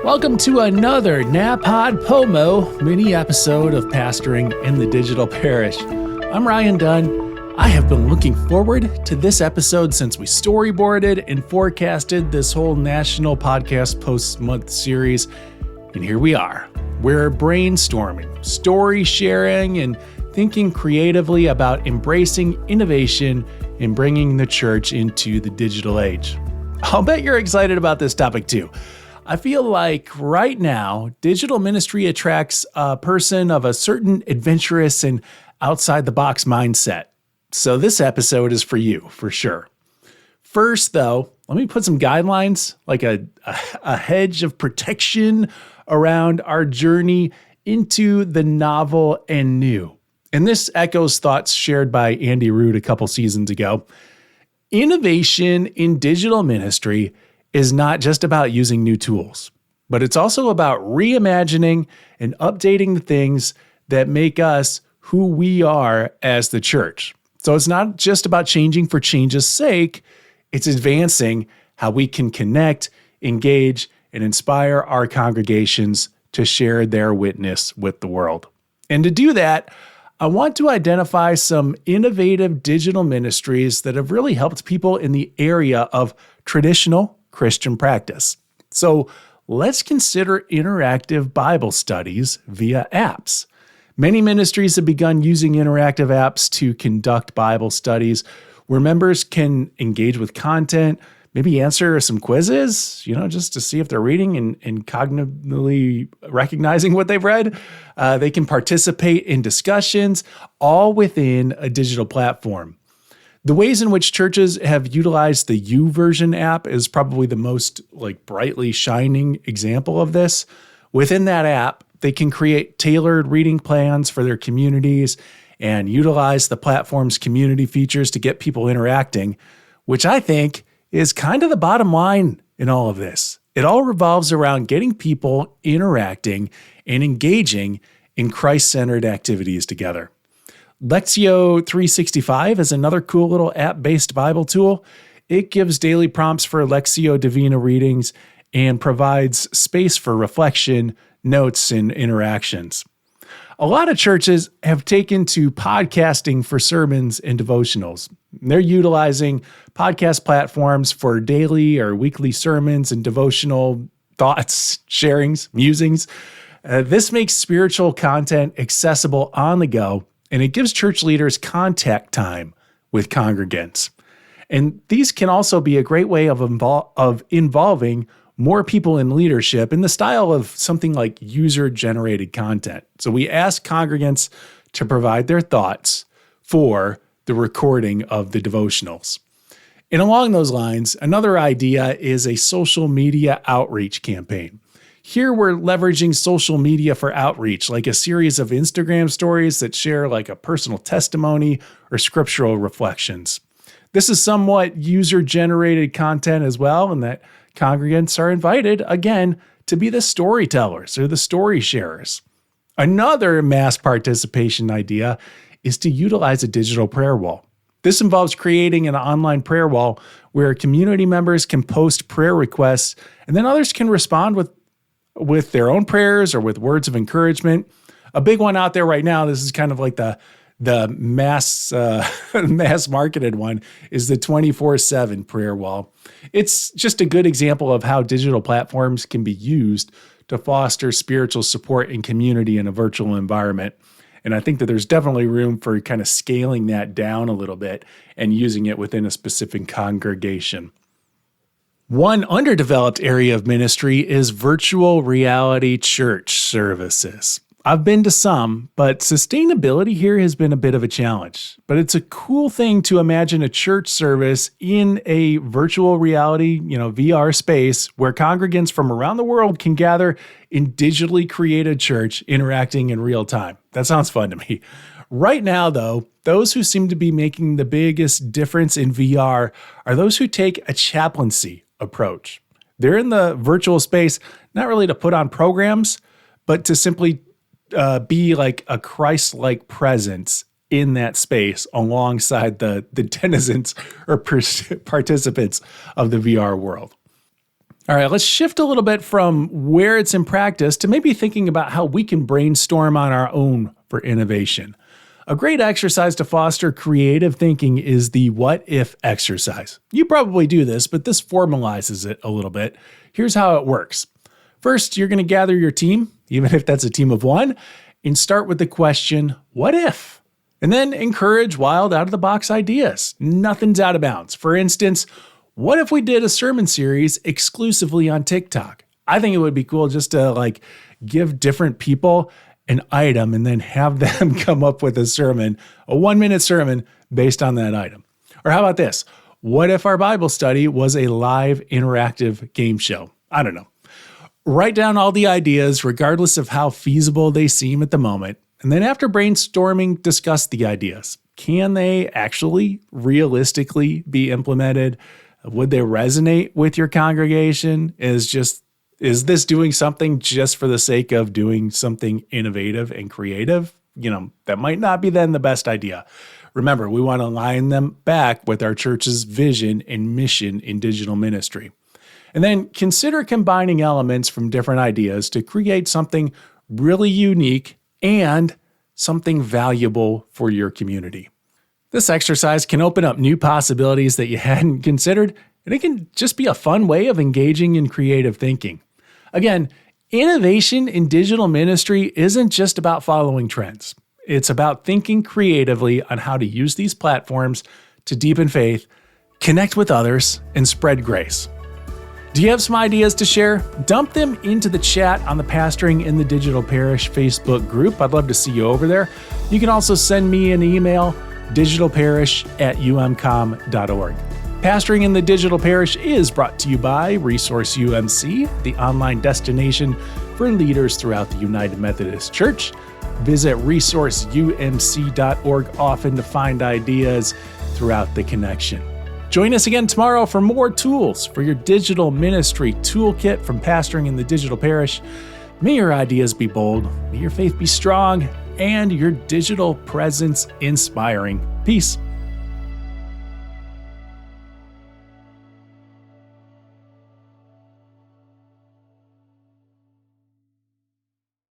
Welcome to another NaPodPoMo mini episode of Pastoring in the Digital Parish. I'm Ryan Dunn. I have been looking forward to this episode since we storyboarded and forecasted this whole National Podcast Post Month series. And here we are. We're brainstorming, story sharing, and thinking creatively about embracing innovation and bringing the church into the digital age. I'll bet you're excited about this topic too. I feel like right now, digital ministry attracts a person of a certain adventurous and outside-the-box mindset. So this episode is for you, for sure. First, though, let me put some guidelines, like a hedge of protection around our journey into the novel and new. And this echoes thoughts shared by Andy Root a couple seasons ago. Innovation in digital ministry is not just about using new tools, but it's also about reimagining and updating the things that make us who we are as the church. So it's not just about changing for change's sake, it's advancing how we can connect, engage, and inspire our congregations to share their witness with the world. And to do that, I want to identify some innovative digital ministries that have really helped people in the area of traditional Christian practice. So let's consider interactive Bible studies via apps. Many ministries have begun using interactive apps to conduct Bible studies where members can engage with content, maybe answer some quizzes, just to see if they're reading and cognitively recognizing what they've read. They can participate in discussions, all within a digital platform. The ways in which churches have utilized the YouVersion app is probably the most brightly shining example of this. Within that app, they can create tailored reading plans for their communities and utilize the platform's community features to get people interacting, which I think is kind of the bottom line in all of this. It all revolves around getting people interacting and engaging in Christ-centered activities together. Lectio 365 is another cool little app-based Bible tool. It gives daily prompts for Lectio Divina readings and provides space for reflection, notes, and interactions. A lot of churches have taken to podcasting for sermons and devotionals. They're utilizing podcast platforms for daily or weekly sermons and devotional thoughts, sharings, musings. This makes spiritual content accessible on the go, and it gives church leaders contact time with congregants. And these can also be a great way of involving more people in leadership in the style of something like user-generated content. So we ask congregants to provide their thoughts for the recording of the devotionals. And along those lines, another idea is a social media outreach campaign. Here we're leveraging social media for outreach, like a series of Instagram stories that share a personal testimony or scriptural reflections. This is somewhat user-generated content as well, and that congregants are invited, again, to be the storytellers or the story sharers. Another mass participation idea is to utilize a digital prayer wall. This involves creating an online prayer wall where community members can post prayer requests, and then others can respond with their own prayers or with words of encouragement. A big one out there right now, this is kind of like the mass marketed one, is the 24/7 prayer wall. It's just a good example of how digital platforms can be used to foster spiritual support and community in a virtual environment. And I think that there's definitely room for kind of scaling that down a little bit and using it within a specific congregation. One underdeveloped area of ministry is virtual reality church services. I've been to some, but sustainability here has been a bit of a challenge. But it's a cool thing to imagine a church service in a virtual reality, VR space where congregants from around the world can gather in digitally created church interacting in real time. That sounds fun to me. Right now, though, those who seem to be making the biggest difference in VR are those who take a chaplaincy approach. They're in the virtual space, not really to put on programs, but to simply be like a Christ-like presence in that space alongside the denizens or participants of the VR world. All right, let's shift a little bit from where it's in practice to maybe thinking about how we can brainstorm on our own for innovation. A great exercise to foster creative thinking is the what if exercise. You probably do this, but this formalizes it a little bit. Here's how it works. First, you're going to gather your team, even if that's a team of one, and start with the question, what if? And then encourage wild out-of-the-box ideas. Nothing's out of bounds. For instance, what if we did a sermon series exclusively on TikTok? I think it would be cool just to give different people an item and then have them come up with a sermon, a 1-minute sermon based on that item. Or how about this? What if our Bible study was a live interactive game show? I don't know. Write down all the ideas, regardless of how feasible they seem at the moment. And then after brainstorming, discuss the ideas. Can they actually realistically be implemented? Would they resonate with your congregation? Is this doing something just for the sake of doing something innovative and creative? That might not be then the best idea. Remember, we want to align them back with our church's vision and mission in digital ministry. And then consider combining elements from different ideas to create something really unique and something valuable for your community. This exercise can open up new possibilities that you hadn't considered, and it can just be a fun way of engaging in creative thinking. Again, innovation in digital ministry isn't just about following trends. It's about thinking creatively on how to use these platforms to deepen faith, connect with others, and spread grace. Do you have some ideas to share? Dump them into the chat on the Pastoring in the Digital Parish Facebook group. I'd love to see you over there. You can also send me an email, digitalparish@umcom.org. Pastoring in the Digital Parish is brought to you by Resource UMC, the online destination for leaders throughout the United Methodist Church. Visit resourceumc.org often to find ideas throughout the connection. Join us again tomorrow for more tools for your digital ministry toolkit from Pastoring in the Digital Parish. May your ideas be bold, may your faith be strong, and your digital presence inspiring. Peace.